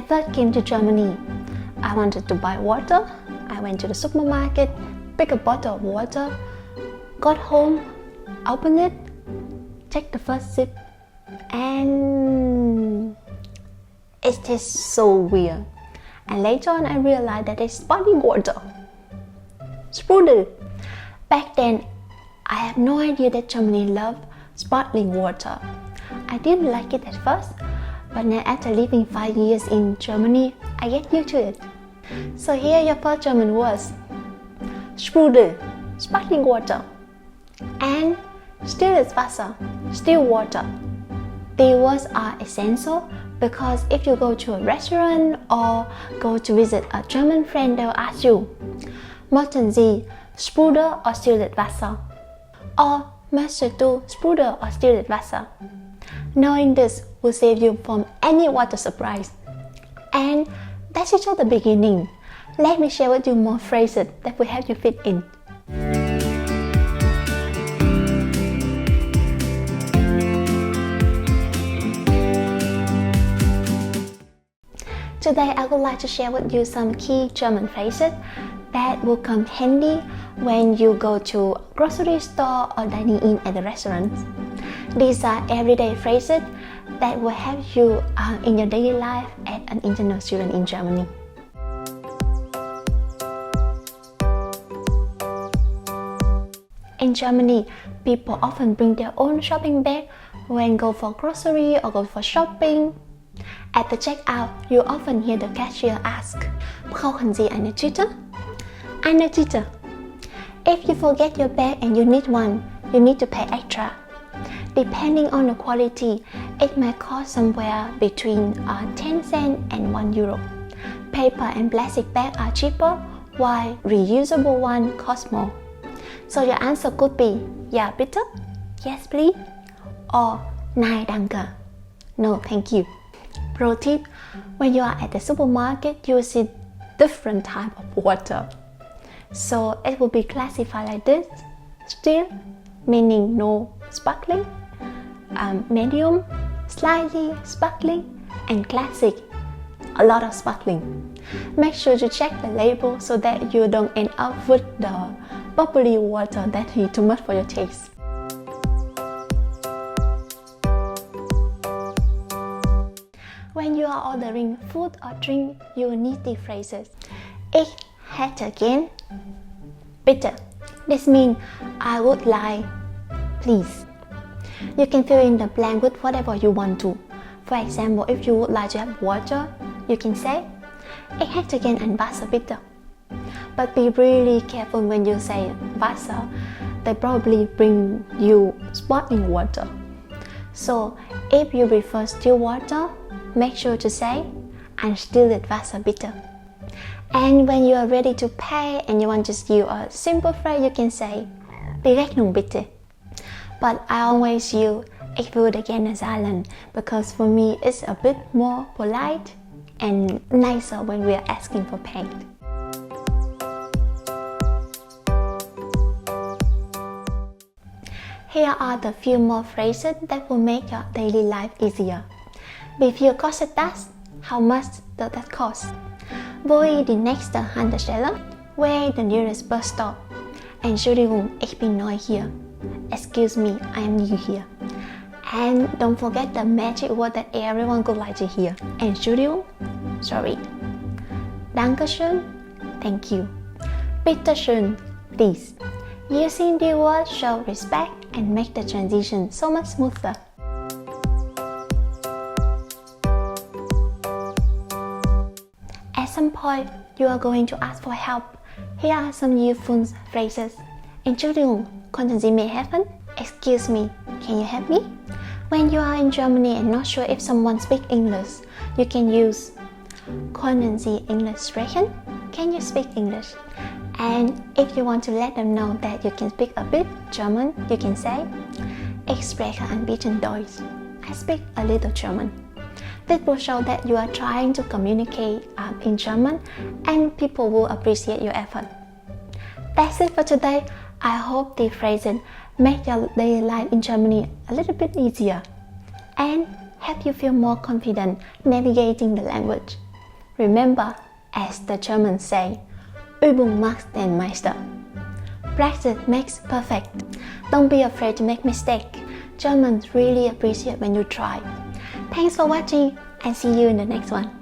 first came to Germany, I wanted to buy water. I went to the supermarket, picked a bottle of water, got home, opened it, take the first sip, and it tastes so weird. And later on I realized that it's sparkling water. Sprudel. Back then, I had no idea that Germany loved sparkling water. I didn't like it at first, but now after living 5 years in Germany, I get used to it. So here are your first German words. Sprudel, sparkling water, and stilles Wasser, still water. These words are essential because if you go to a restaurant or go to visit a German friend, they'll ask you, möchten Sie Sprudel or stilles Wasser? Or möchtest du Sprudel or stilles Wasser? Knowing this will save you from any water surprise. And that's just the beginning. Let me share with you more phrases that will help you fit in. Today I would like to share with you some key German phrases that will come handy when you go to a grocery store or dining in at a restaurant. These are everyday phrases that will help you in your daily life as an international student in Germany. In Germany, people often bring their own shopping bag when go for grocery or go for shopping. At the checkout, you often hear the cashier ask, "Brauchen Sie eine Tüte?" Eine Tüte. If you forget your bag and you need one, you need to pay extra. Depending on the quality, it may cost somewhere between 10 cents and €1. Paper and plastic bags are cheaper, while reusable ones cost more. So your answer could be, "Ja, bitte," "Yes, please," or "Nein, danke," "No, thank you." Pro tip, when you are at the supermarket, you will see different type of water. So it will be classified like this: still, meaning no sparkling, medium, slightly sparkling, and classic, a lot of sparkling. Make sure to check the label so that you don't end up with the bubbly water that is too much for your taste. When you are ordering food or drink, you will need these phrases. Ich hätte gern, bitte. This means I would like, please. You can fill in the blank with whatever you want to. For example, if you would like to have water, you can say, Ich hätte gern ein Wasser, bitte. But be really careful when you say Wasser. They probably bring you sparkling water. So if you prefer still water, make sure to say, ein stilles Wasser, bitte. And when you are ready to pay and you want to use a simple phrase, you can say, die Rechnung bitte. But I always use, ich würde gerne zahlen, because for me it's a bit more polite and nicer when we are asking for payment. Here are the few more phrases that will make your daily life easier. Wie viel kostet das? How much does that cost? Wo ist die nächste Haltestelle? Where is the nearest bus stop? Entschuldigung, ich bin neu hier. Excuse me, I am new here. And don't forget the magic word that everyone would like to hear. Entschuldigung, sorry. Dankeschön, thank you. Bitteschön, please. Using the word show respect and make the transition so much smoother. At some point, you are going to ask for help. Here are some useful phrases. Entschuldigung, könnten Sie mir helfen? Excuse me, can you help me? When you are in Germany and not sure if someone speaks English, you can use Können Sie English sprechen? Can you speak English? And if you want to let them know that you can speak a bit German, you can say Ich spreche ein bisschen Deutsch. I speak a little German. This will show that you are trying to communicate in German and people will appreciate your effort. That's it for today. I hope these phrases make your daily life in Germany a little bit easier and help you feel more confident navigating the language. Remember, as the Germans say, Übung macht den Meister. Practice makes perfect. Don't be afraid to make mistakes. Germans really appreciate when you try. Thanks for watching and see you in the next one.